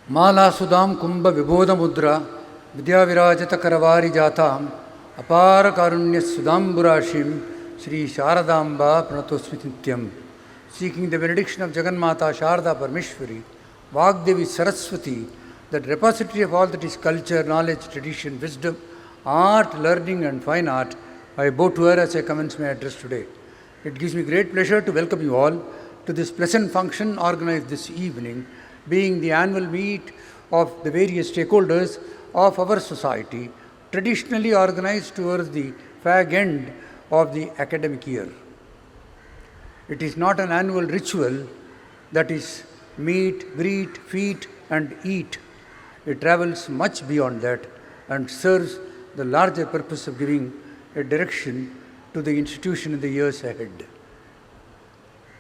Malasudam Kumbha Vibodha Mudra Vidyavirajata Karavari Jatam Apara Karunya Sudamburashim Sri Sharadamba Pranatosvitityam. Seeking the benediction of Jagannmata Sharada Parmeshwari, Vagdevi Saraswathi, that repository of all that is culture, knowledge, tradition, wisdom, art, learning and fine art, I bow to her as I commence my address today. It gives me great pleasure to welcome you all to this pleasant function organized this evening, being the annual meet of the various stakeholders of our society, traditionally organized towards the fag end of the academic year. It is not an annual ritual that is meet, greet, feed and eat. It travels much beyond that and serves the larger purpose of giving a direction to the institution in the years ahead.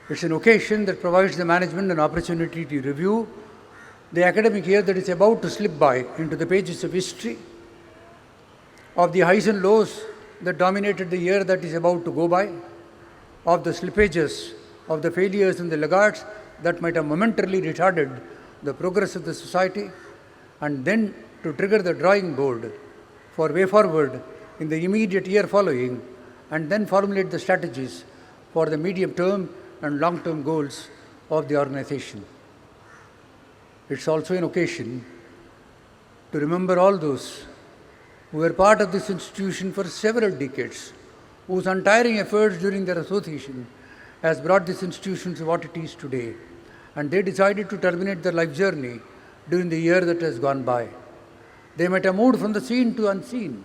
It's an occasion that provides the management an opportunity to review the academic year that is about to slip by into the pages of history, of the highs and lows that dominated the year that is about to go by, of the slippages, of the failures and the laggards that might have momentarily retarded the progress of the society, and then to trigger the drawing board for way forward in the immediate year following, and then formulate the strategies for the medium-term and long-term goals of the organization. It's also an occasion to remember all those who were part of this institution for several decades, whose untiring efforts during their association has brought this institution to what it is today, and they decided to terminate their life journey during the year that has gone by. They might have moved from the seen to unseen,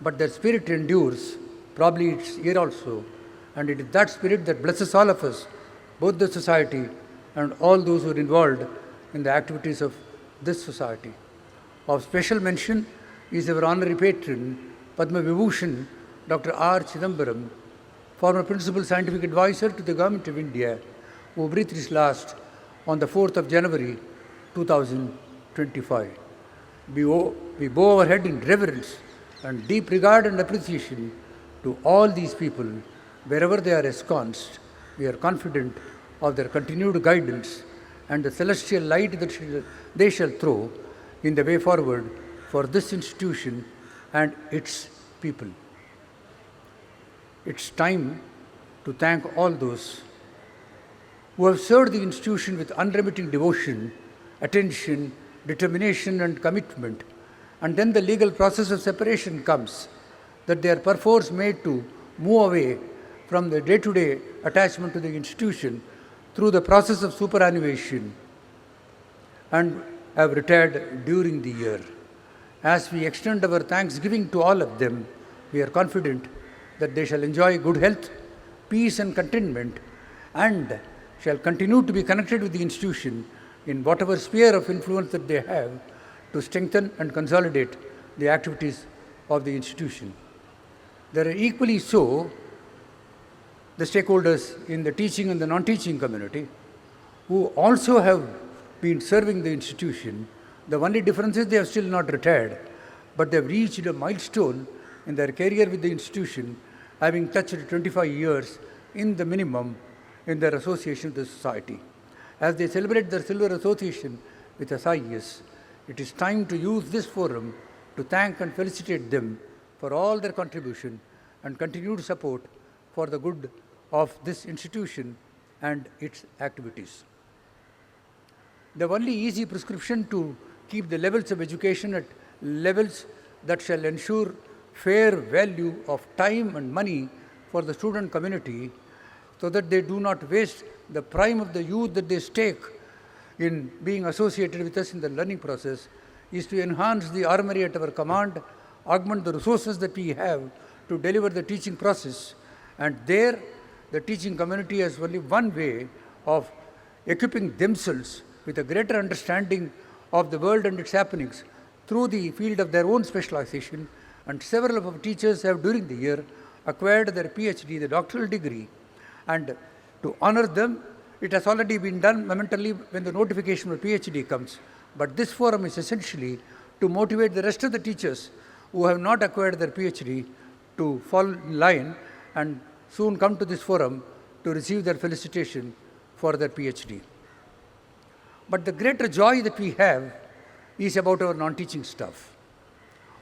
but their spirit endures, probably it's here also, and it is that spirit that blesses all of us, both the society and all those who are involved in the activities of this society. Of special mention is our honorary patron, Padma Vibhushan, Dr. R. Chidambaram, former Principal Scientific Advisor to the Government of India, who breathed his last on the 4th of January 2025. We bow our head in reverence and deep regard and appreciation to all these people. Wherever they are ensconced, we are confident of their continued guidance and the celestial light that they shall throw in the way forward for this institution and its people. It's time to thank all those who have served the institution with unremitting devotion, attention, determination and commitment, and then the legal process of separation comes, that they are perforce made to move away from the day-to-day attachment to the institution through the process of superannuation and have retired during the year. As we extend our thanksgiving to all of them, we are confident that they shall enjoy good health, peace and contentment, and shall continue to be connected with the institution in whatever sphere of influence that they have to strengthen and consolidate the activities of the institution. There are equally so the stakeholders in the teaching and the non-teaching community who also have been serving the institution. The only difference is they have still not retired, but they have reached a milestone in their career with the institution, having touched 25 years in the minimum in their association with the society. As they celebrate their silver association with SIES, it is time to use this forum to thank and felicitate them for all their contribution and continued support for the good of this institution and its activities. The only easy prescription to keep the levels of education at levels that shall ensure fair value of time and money for the student community, so that they do not waste the prime of the youth that they stake in being associated with us in the learning process, is to enhance the armory at our command, augment the resources that we have to deliver the teaching process, and there the teaching community has only one way of equipping themselves with a greater understanding of the world and its happenings through the field of their own specialization, and several of our teachers have during the year acquired their PhD, the doctoral degree, and to honor them, it has already been done momentarily when the notification of PhD comes. But this forum is essentially to motivate the rest of the teachers who have not acquired their PhD to fall in line and soon come to this forum to receive their felicitation for their PhD. But the greater joy that we have is about our non-teaching staff,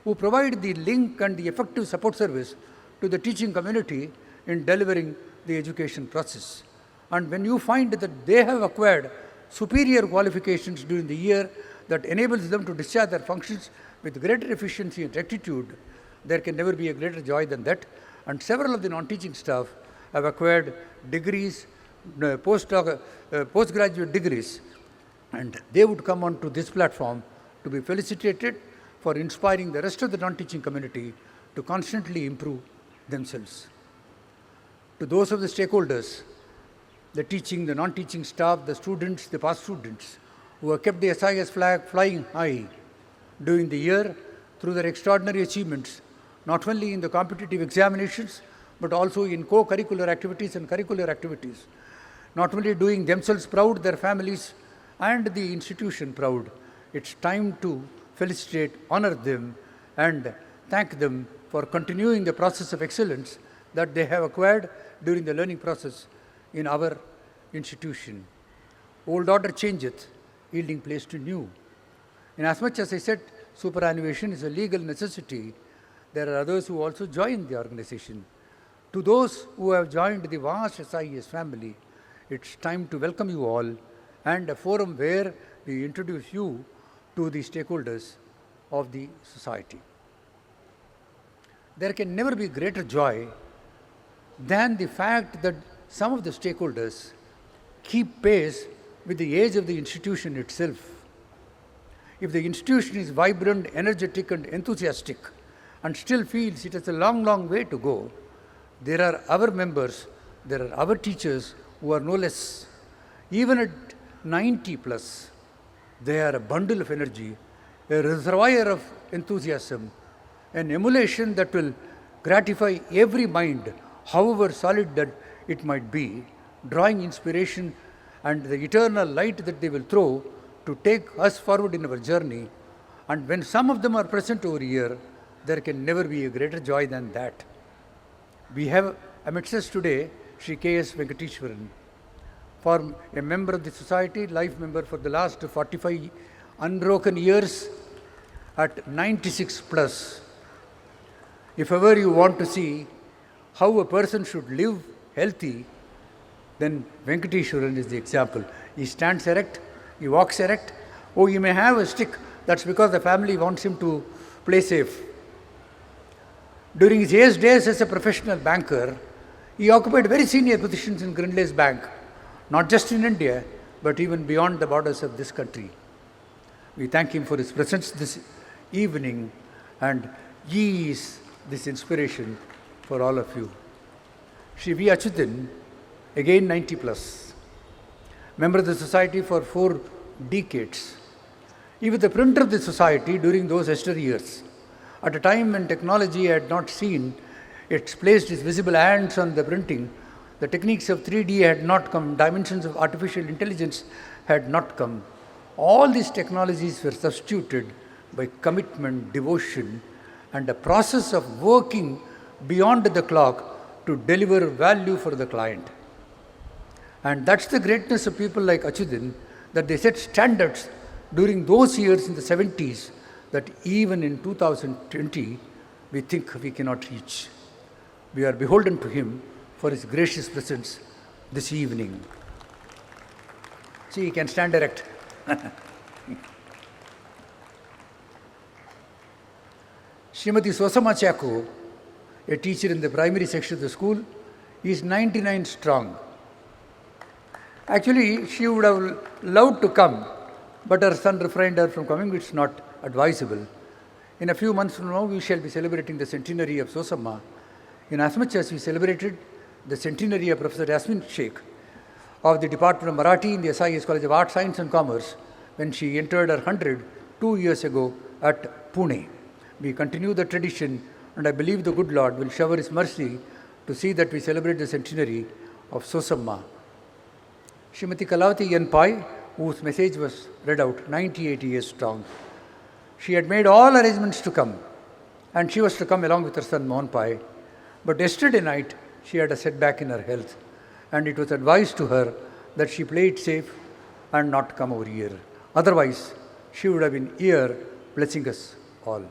who provide the link and the effective support service to the teaching community in delivering the education process. And when you find that they have acquired superior qualifications during the year that enables them to discharge their functions with greater efficiency and rectitude, there can never be a greater joy than that. And several of the non-teaching staff have acquired degrees, postgraduate degrees, and they would come onto this platform to be felicitated for inspiring the rest of the non-teaching community to constantly improve themselves. To those of the stakeholders, the teaching, the non-teaching staff, the students, the past students, who have kept the SIES flag flying high during the year through their extraordinary achievements, not only in the competitive examinations, but also in co-curricular activities and curricular activities, not only doing themselves proud, their families and the institution proud. It's time to felicitate, honor them, and thank them for continuing the process of excellence that they have acquired during the learning process in our institution. Old order changeth, yielding place to new. Inasmuch as I said superannuation is a legal necessity, there are others who also join the organization. To those who have joined the vast SIES family, it's time to welcome you all, and a forum where we introduce you to the stakeholders of the society. There can never be greater joy than the fact that some of the stakeholders keep pace with the age of the institution itself. If the institution is vibrant, energetic, and enthusiastic, and still feels it has a long, long way to go, there are our members, there are our teachers who are no less. Even at 90 plus, they are a bundle of energy, a reservoir of enthusiasm, an emulation that will gratify every mind, however solid that it might be, drawing inspiration and the eternal light that they will throw to take us forward in our journey. And when some of them are present over here, there can never be a greater joy than that. We have amidst us today Sri K.S. Venkateshwaran, for a member of the society, life member for the last 45 unbroken years at 96 plus. If ever you want to see how a person should live healthy, then Venkateshwaran is the example. He stands erect, he walks erect. Oh, he may have a stick, that's because the family wants him to play safe. During his years days as a professional banker, he occupied very senior positions in Grindlays Bank, not just in India, but even beyond the borders of this country. We thank him for his presence this evening, and he is this inspiration for all of you. Shri V. Achyutan, again 90 plus, member of the society for 4 decades. He was the printer of the society during those austere years, at a time when technology had not seen its placed its visible hands on the printing. The techniques of 3D had not come, dimensions of artificial intelligence had not come. All these technologies were substituted by commitment, devotion, and a process of working beyond the clock to deliver value for the client. And that's the greatness of people like Achyutan, that they set standards during those years in the 70s that even in 2020 we think we cannot reach. We are beholden to him for his gracious presence this evening. See, he can stand erect. Srimati Sosama Chako, a teacher in the primary section of the school, is 99 strong. Actually, she would have loved to come, but her son refrained her from coming. It's not advisable. In a few months from now, we shall be celebrating the centenary of Sosama. In as much as we celebrated the centenary of Professor Yasmin Sheikh of the Department of Marathi in the SIES College of Art, Science and Commerce, when she entered her 100 2 years ago at Pune. We continue the tradition, and I believe the good Lord will shower His mercy to see that we celebrate the centenary of Sosamma. Srimati Kalavati Yanpai, whose message was read out, 98 years strong. She had made all arrangements to come, and she was to come along with her son Mohan Pai. But yesterday night, she had a setback in her health, and it was advised to her that she play it safe and not come over here. Otherwise, she would have been here blessing us all.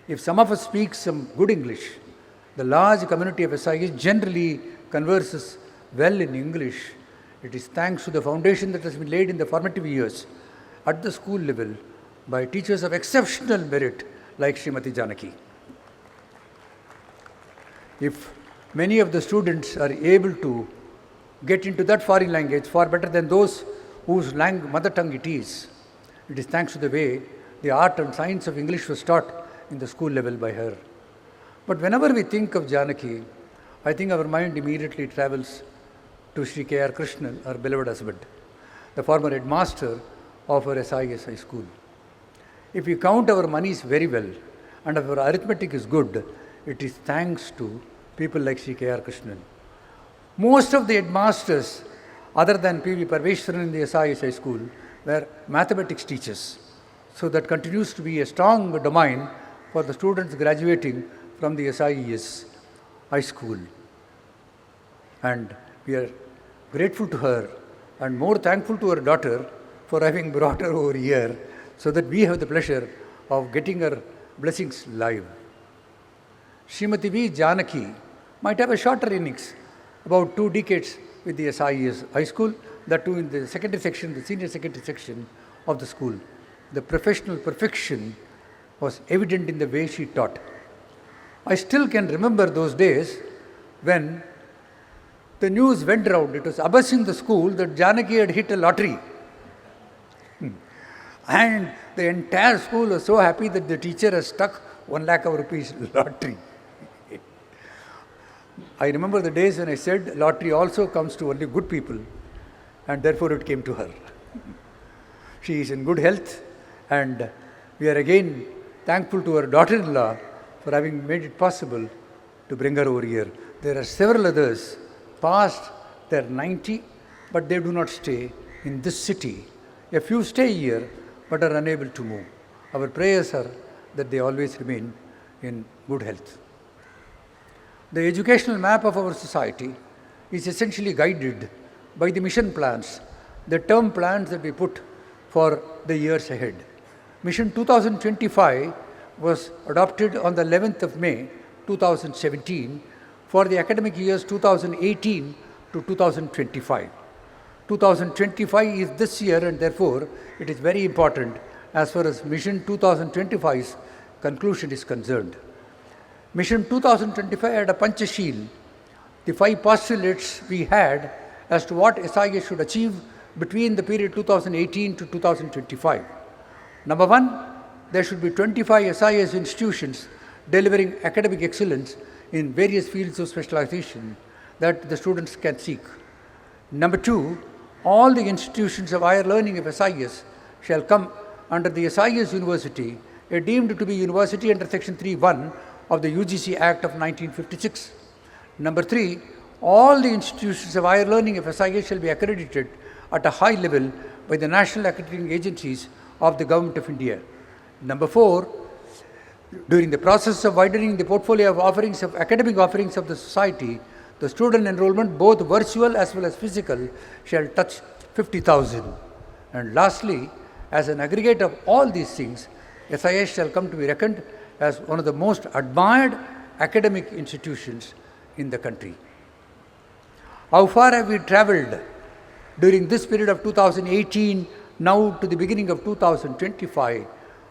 If some of us speak some good English, the large community of SIES generally converses well in English. It is thanks to the foundation that has been laid in the formative years at the school level by teachers of exceptional merit like Srimati Janaki. If many of the students are able to get into that foreign language far better than those whose mother tongue it is thanks to the way the art and science of English was taught in the school level by her. But whenever we think of Janaki, I think our mind immediately travels to Sri K.R. Krishnan, our beloved husband, the former headmaster of our SIES high school. If we count our monies very well and if our arithmetic is good, it is thanks to people like Sri K.R. Krishnan. Most of the headmasters, other than P.V. Parveshwaran in the SIES high school, were mathematics teachers. So that continues to be a strong domain for the students graduating from the SIES high school. And we are grateful to her and more thankful to her daughter for having brought her over here so that we have the pleasure of getting her blessings live. Srimati V. Janaki might have a shorter innings, about 2 decades with the SIES high school, that too in the secondary section, the senior secondary section of the school. The professional perfection was evident in the way she taught. I still can remember those days when the news went round. It was abusing the school that Janaki had hit a lottery. And the entire school was so happy that the teacher has struck 1 lakh of rupees lottery. I remember the days when I said lottery also comes to only good people, and therefore it came to her. She is in good health, and we are again thankful to her daughter-in-law for having made it possible to bring her over here. There are several others past their 90, but they do not stay in this city. A few stay here, but are unable to move. Our prayers are that they always remain in good health. The educational map of our society is essentially guided by the mission plans, the term plans that we put for the years ahead. Mission 2025 was adopted on the 11th of May 2017 for the academic years 2018 to 2025. 2025 is this year, and therefore it is very important as far as Mission 2025's conclusion is concerned. Mission 2025 had a Panchasheel, the 5 postulates we had as to what SIES should achieve between the period 2018 to 2025. Number 1, there should be 25 SIES institutions delivering academic excellence in various fields of specialization that the students can seek. Number 2, all the institutions of higher learning of SIES shall come under the SIES University, deemed to be university under Section 3(1) of the UGC Act of 1956. Number 3, all the institutions of higher learning of SIES shall be accredited at a high level by the national accrediting agencies of the Government of India. Number 4, during the process of widening the portfolio of offerings of academic offerings of the society, the student enrollment, both virtual as well as physical, shall touch 50,000. And lastly, as an aggregate of all these things, SIES shall come to be reckoned as one of the most admired academic institutions in the country. How far have we travelled during this period of 2018 now to the beginning of 2025?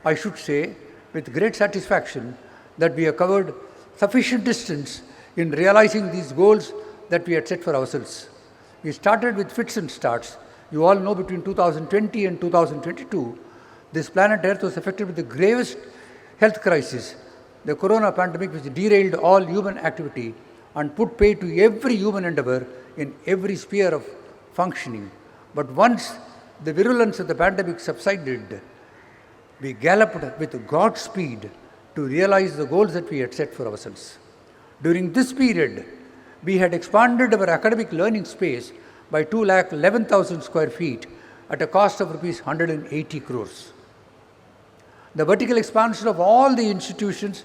I should say with great satisfaction that we have covered sufficient distance in realizing these goals that we had set for ourselves. We started with fits and starts. You all know between 2020 and 2022, this planet Earth was affected with the gravest health crisis, the corona pandemic, which derailed all human activity and put pay to every human endeavor in every sphere of functioning. But once the virulence of the pandemic subsided, we galloped with God's speed to realize the goals that we had set for ourselves. During this period, we had expanded our academic learning space by 211,000 square feet at a cost of rupees 180 crores. The vertical expansion of all the institutions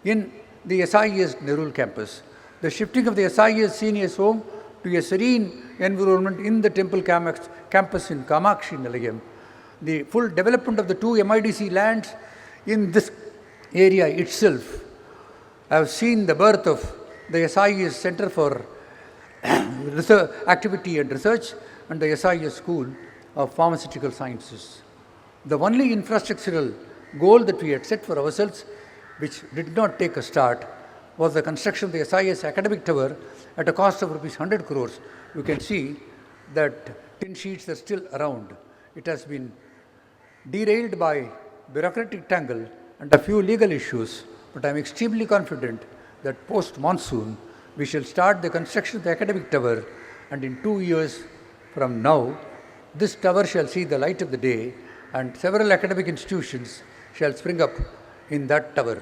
in the SIES Nerul campus, the shifting of the SIES seniors home to a serene environment in the temple campus in Kamakshi Nilayam, the full development of the 2 MIDC lands in this area itself. I have seen the birth of the SIES Center for Research, Activity and Research and the SIES School of Pharmaceutical Sciences. The only infrastructural goal that we had set for ourselves, which did not take a start, was the construction of the SIES Academic Tower at a cost of rupees 100 crores. You can see that tin sheets are still around. It has been derailed by bureaucratic tangle and a few legal issues, but I am extremely confident that post-monsoon we shall start the construction of the academic tower, and in 2 years from now, this tower shall see the light of the day and several academic institutions shall spring up in that tower.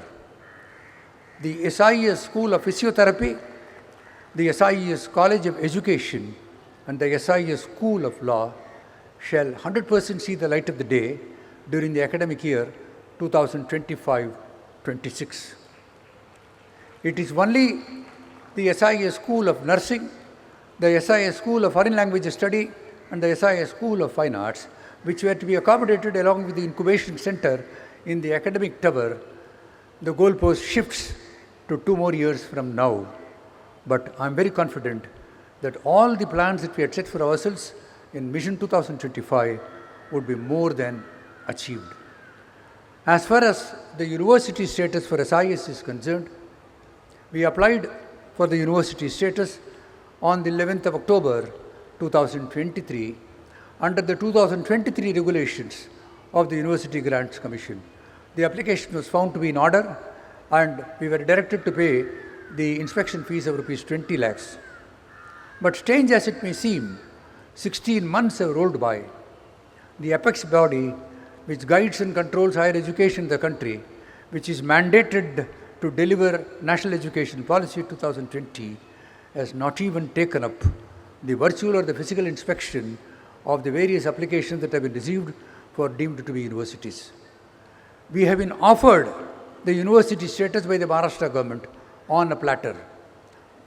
The SIES School of Physiotherapy, the SIES College of Education and the SIES School of Law shall 100% see the light of the day during the academic year 2025-26. It is only the SIES School of Nursing, the SIES School of Foreign Language Study and the SIES School of Fine Arts which were to be accommodated along with the incubation center in the academic tower. The goalpost shifts to 2 more years from now. But I am very confident that all the plans that we had set for ourselves in Mission 2025 would be more than achieved. As far as the university status for SIS is concerned, we applied for the university status on the 11th of October 2023 under the 2023 regulations of the University Grants Commission. The application was found to be in order and we were directed to pay the inspection fees of rupees 20 lakhs. But strange as it may seem, 16 months have rolled by. The apex body which guides and controls higher education in the country, which is mandated to deliver National Education Policy 2020, has not even taken up the virtual or the physical inspection of the various applications that have been received for deemed to be universities. We have been offered the university status by the Maharashtra government on a platter,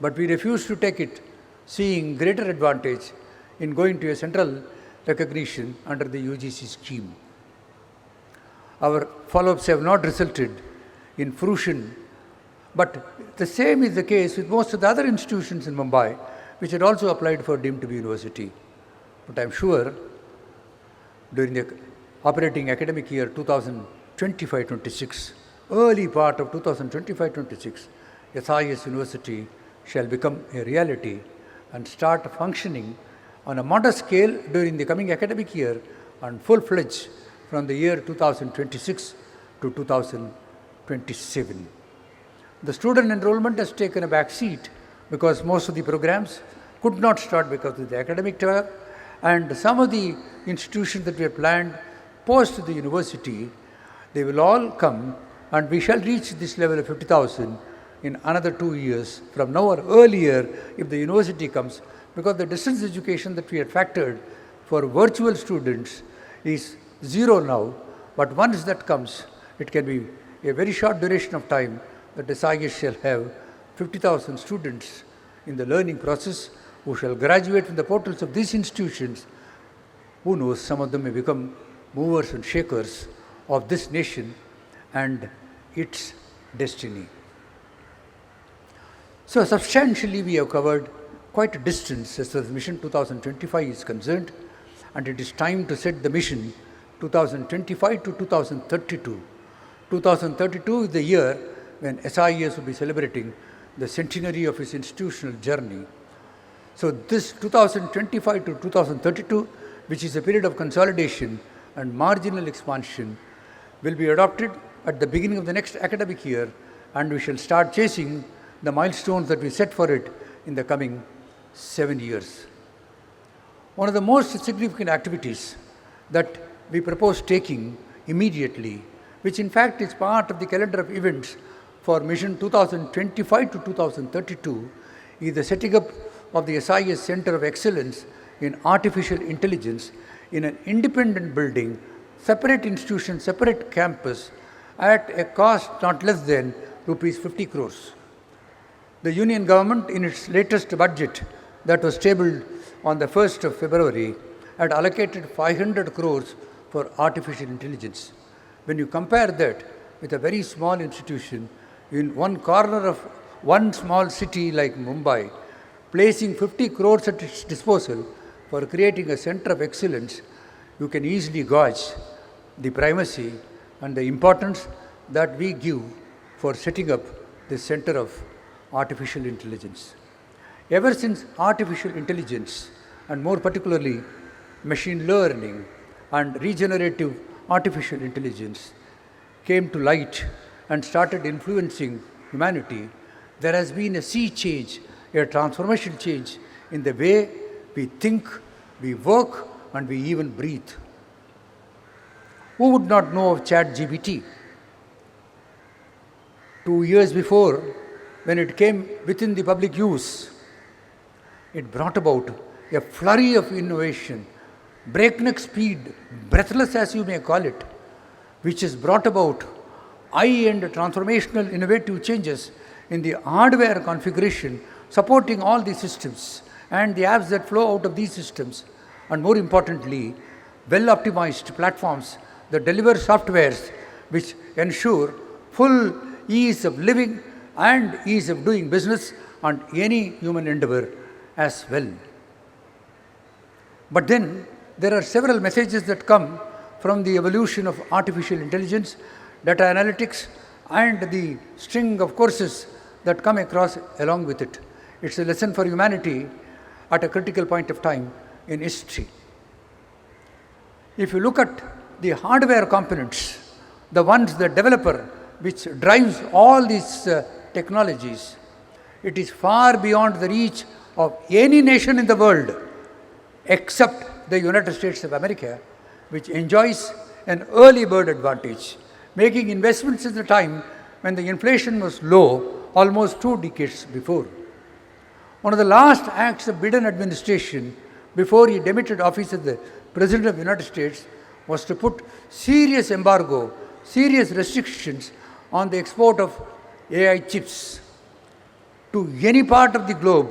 but we refuse to take it, seeing greater advantage in going to a central recognition under the UGC scheme. Our follow-ups have not resulted in fruition, but the same is the case with most of the other institutions in Mumbai which had also applied for deemed to be university. But I am sure during the operating academic year 2025-26, early part of 2025-26, SIS University shall become a reality and start functioning on a modest scale during the coming academic year and full-fledged from the year 2026 to 2027. The student enrollment has taken a back seat because most of the programs could not start because of the academic tour, and some of the institutions that were planned post the university, they will all come and we shall reach this level of 50,000 in another 2 years from now or earlier if the university comes, because the distance education that we had factored for virtual students is 0 now, but once that comes, it can be a very short duration of time that the SIS shall have 50,000 students in the learning process who shall graduate from the portals of these institutions. Who knows, some of them may become movers and shakers of this nation and its destiny. So substantially we have covered quite a distance as far as Mission 2025 is concerned, and it is time to set the mission 2025 to 2032. 2032 is the year when SIES will be celebrating the centenary of its institutional journey. So this 2025 to 2032, which is a period of consolidation and marginal expansion, will be adopted at the beginning of the next academic year, and we shall start chasing the milestones that we set for it in the coming 7 years. One of the most significant activities that we propose taking immediately, which in fact is part of the calendar of events for Mission 2025 to 2032, is the setting up of the SIS Center of Excellence in Artificial Intelligence in an independent building, separate institution, separate campus, at a cost not less than rupees 50 crores. The Union government, in its latest budget that was tabled on the 1st of February, had allocated 500 crores for artificial intelligence. When you compare that with a very small institution in one corner of one small city like Mumbai, placing 50 crores at its disposal for creating a center of excellence, you can easily gauge the primacy and the importance that we give for setting up the center of artificial intelligence. Ever since artificial intelligence, and more particularly machine learning and regenerative artificial intelligence, came to light and started influencing humanity, there has been a sea change, a transformational change in the way we think, we work, and we even breathe. Who would not know of ChatGPT? 2 years before, when it came within the public use, it brought about a flurry of innovation, breakneck speed, breathless as you may call it, which has brought about high-end transformational innovative changes in the hardware configuration, supporting all the systems and the apps that flow out of these systems, and more importantly, well-optimized platforms that deliver softwares which ensure full ease of living and ease of doing business on any human endeavor as well. But then there are several messages that come from the evolution of artificial intelligence, data analytics, and the string of courses that come across along with it. It's a lesson for humanity at a critical point of time in history. If you look at the hardware components, the ones, the developer, which drives all these technologies, it is far beyond the reach of any nation in the world except the United States of America, which enjoys an early bird advantage, making investments at the time when the inflation was low, almost 2 decades before. One of the last acts of Biden administration before he demitted office as the President of the United States was to put serious embargo, serious restrictions on the export of AI chips to any part of the globe,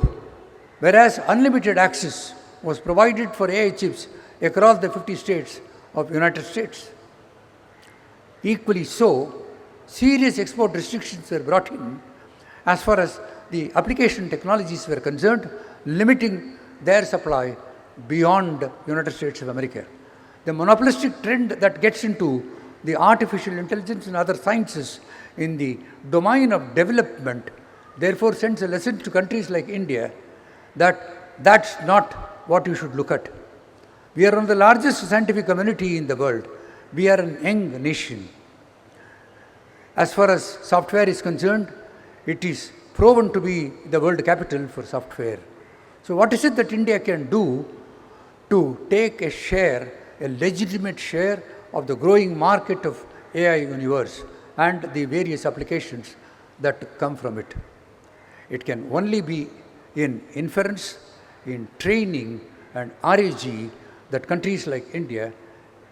whereas unlimited access was provided for AI chips across the 50 states of the United States. Equally so, serious export restrictions were brought in as far as the application technologies were concerned, limiting their supply beyond the United States of America. The monopolistic trend that gets into the artificial intelligence and other sciences in the domain of development therefore sends a lesson to countries like India that that's not what you should look at. We are one of the largest scientific community in the world. We are an young nation. As far as software is concerned, it is proven to be the world capital for software. So what is it that India can do to take a share, a legitimate share of the growing market of AI universe and the various applications that come from it? It can only be in inference, in training and RAG that countries like India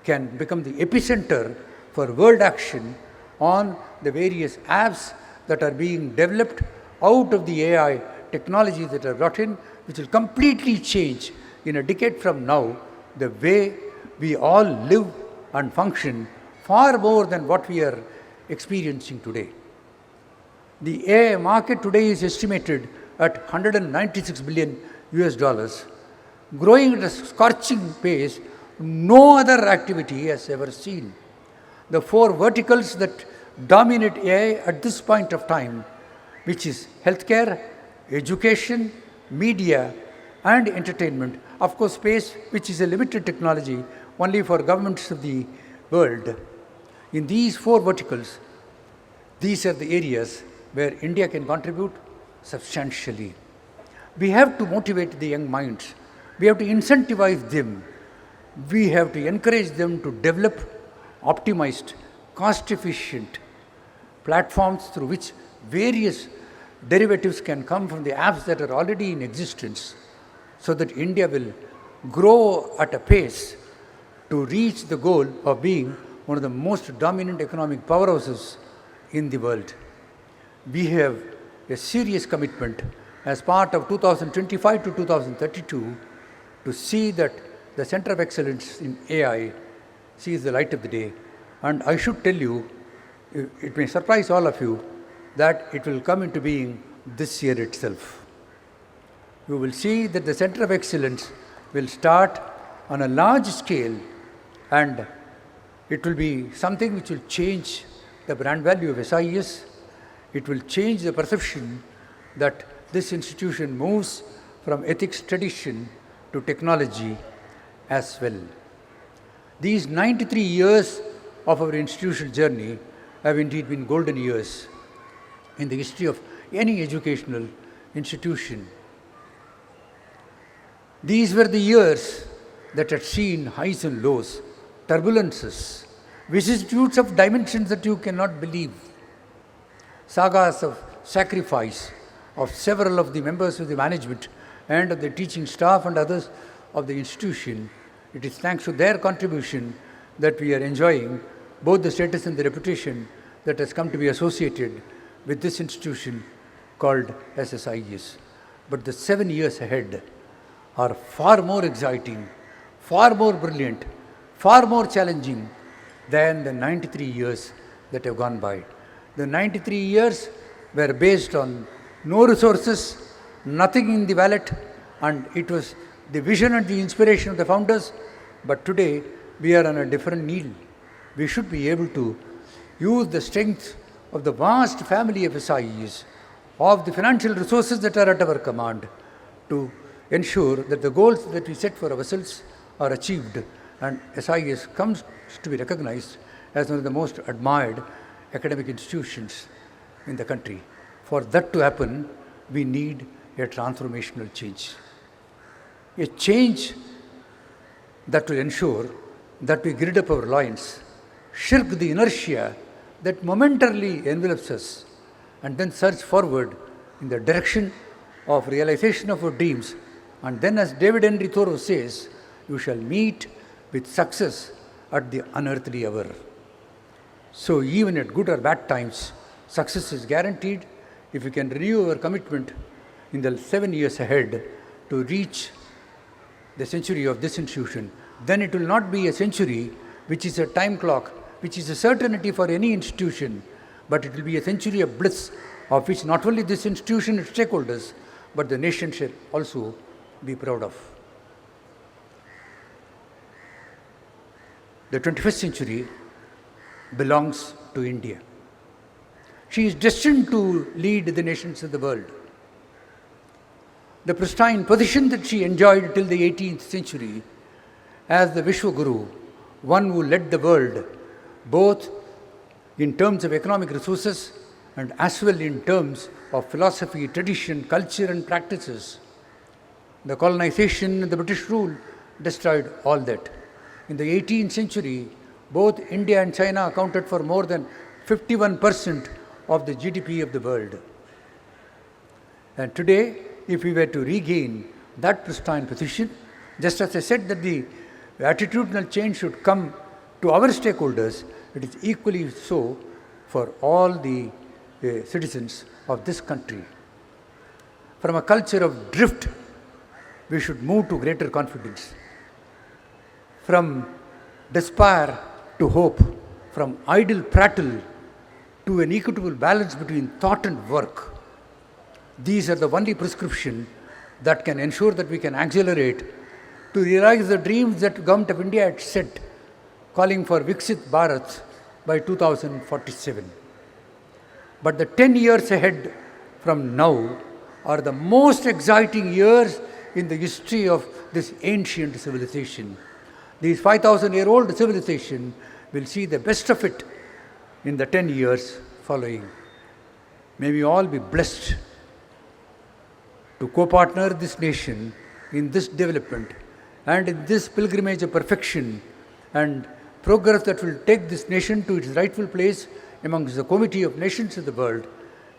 can become the epicenter for world action on the various apps that are being developed out of the AI technologies that are brought in, which will completely change in a decade from now the way we all live and function far more than what we are experiencing today. The AI market today is estimated at 196 billion US dollars, growing at a scorching pace no other activity has ever seen. The 4 verticals that dominate AI at this point of time, which is healthcare, education, media, and entertainment. Of course, space, which is a limited technology only for governments of the world. In these 4 verticals, these are the areas where India can contribute substantially. We have to motivate the young minds. We have to incentivize them. We have to encourage them to develop optimized, cost-efficient platforms through which various derivatives can come from the apps that are already in existence, so that India will grow at a pace to reach the goal of being one of the most dominant economic powerhouses in the world. We have a serious commitment as part of 2025 to 2032 to see that the the Center of Excellence in AI sees the light of the day. And I should tell you, it may surprise all of you, that it will come into being this year itself. You will see that the Center of Excellence will start on a large scale, and it will be something which will change the brand value of SIES. It will change the perception that this institution moves from ethics tradition to technology as well. These 93 years of our institutional journey have indeed been golden years in the history of any educational institution. These were the years that had seen highs and lows, turbulences, vicissitudes of dimensions that you cannot believe, sagas of sacrifice of several of the members of the management and of the teaching staff and others of the institution. It is thanks to their contribution that we are enjoying both the status and the reputation that has come to be associated with this institution called SIES. But the 7 years ahead are far more exciting, far more brilliant, far more challenging than the 93 years that have gone by. The 93 years were based on no resources, nothing in the wallet, and it was the vision and the inspiration of the founders. But today, we are on a different kneel. We should be able to use the strength of the vast family of SIEs, of the financial resources that are at our command, to ensure that the goals that we set for ourselves are achieved, and SIES comes to be recognized as one of the most admired academic institutions in the country. For that to happen, we need a transformational change. A change that will ensure that we gird up our loins, shirk the inertia that momentarily envelops us, and then surge forward in the direction of realization of our dreams. And then, as David Henry Thoreau says, you shall meet with success at the unearthly hour. So even at good or bad times, success is guaranteed if we can renew our commitment in the 7 years ahead to reach the century of this institution. Then it will not be a century which is a time clock, which is a certainty for any institution, but it will be a century of bliss of which not only this institution and its stakeholders, but the nation shall also be proud of. The 21st century belongs to India. She is destined to lead the nations of the world. The pristine position that she enjoyed till the 18th century as the Vishwaguru, one who led the world both in terms of economic resources and as well in terms of philosophy, tradition, culture and practices. The colonization and the British rule destroyed all that. In the 18th century, both India and China accounted for more than 51% of the GDP of the world. And today, if we were to regain that pristine position, just as I said that the attitudinal change should come to our stakeholders, it is equally so for all the citizens of this country. From a culture of drift, we should move to greater confidence. From despair to hope, from idle prattle to an equitable balance between thought and work. These are the only prescription that can ensure that we can accelerate to realize the dreams that the Government of India had set, calling for Viksit Bharat by 2047. But the 10 years ahead from now are the most exciting years in the history of this ancient civilization. This 5,000-year-old civilization will see the best of it in the 10 years following. May we all be blessed to co-partner this nation in this development and in this pilgrimage of perfection and progress that will take this nation to its rightful place amongst the committee of nations of the world.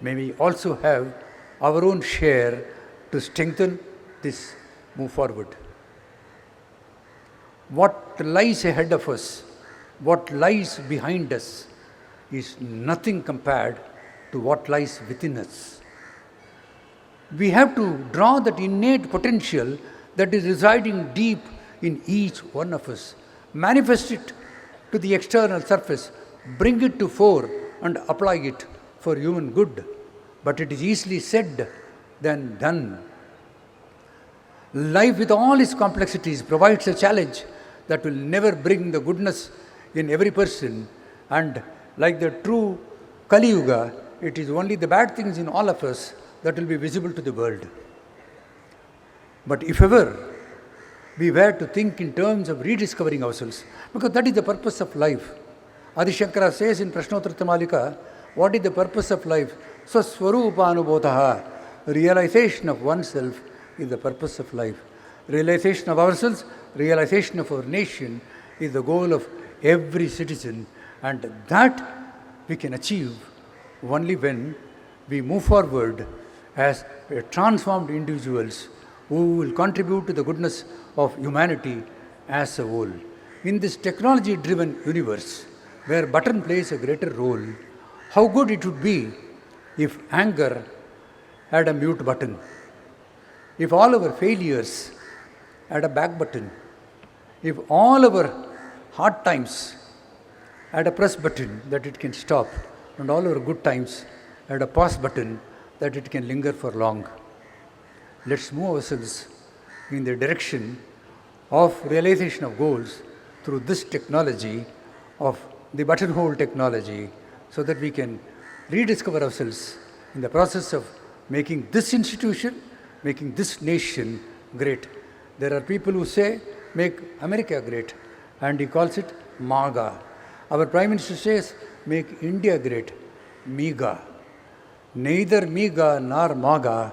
May we also have our own share to strengthen this move forward. What lies ahead of us, what lies behind us, is nothing compared to what lies within us. We have to draw that innate potential that is residing deep in each one of us. Manifest it to the external surface, bring it to fore and apply it for human good. But it is easily said than done. Life with all its complexities provides a challenge that will never bring the goodness in every person, and like the true Kali Yuga, it is only the bad things in all of us that will be visible to the world. But if ever we were to think in terms of rediscovering ourselves, because that is the purpose of life. Adi Shankara says in Prashnottara Malika, what is the purpose of life? Swaswarupanubodhaha, realization of oneself is the purpose of life. Realization of ourselves, realization of our nation is the goal of every citizen, and that we can achieve only when we move forward as transformed individuals who will contribute to the goodness of humanity as a whole. In this technology-driven universe, where button plays a greater role, how good it would be if anger had a mute button, if all our failures had a back button, if all our hard times had a press button that it can stop, and all our good times had a pause button that it can linger for long. Let's move ourselves in the direction of realization of goals through this technology of the buttonhole technology, so that we can rediscover ourselves in the process of making this institution, making this nation great. There are people who say, make America great, and he calls it MAGA. Our Prime Minister says, make India great, MEGA. Neither MEGA nor MAGA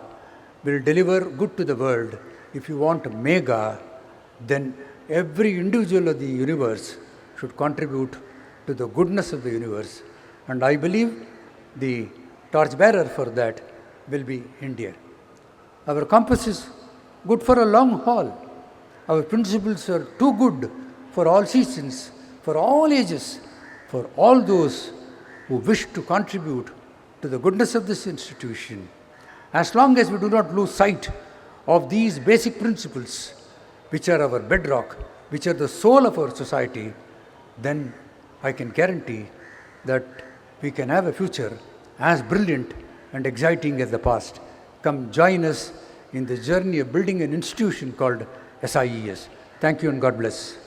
will deliver good to the world. If you want MEGA, then every individual of the universe should contribute to the goodness of the universe. And I believe the torchbearer for that will be India. Our compass is good for a long haul. Our principles are too good for all seasons, for all ages, for all those who wish to contribute to the goodness of this institution. As long as we do not lose sight of these basic principles, which are our bedrock, which are the soul of our society, then I can guarantee that we can have a future as brilliant and exciting as the past. Come join us in the journey of building an institution called SIES. Thank you and God bless.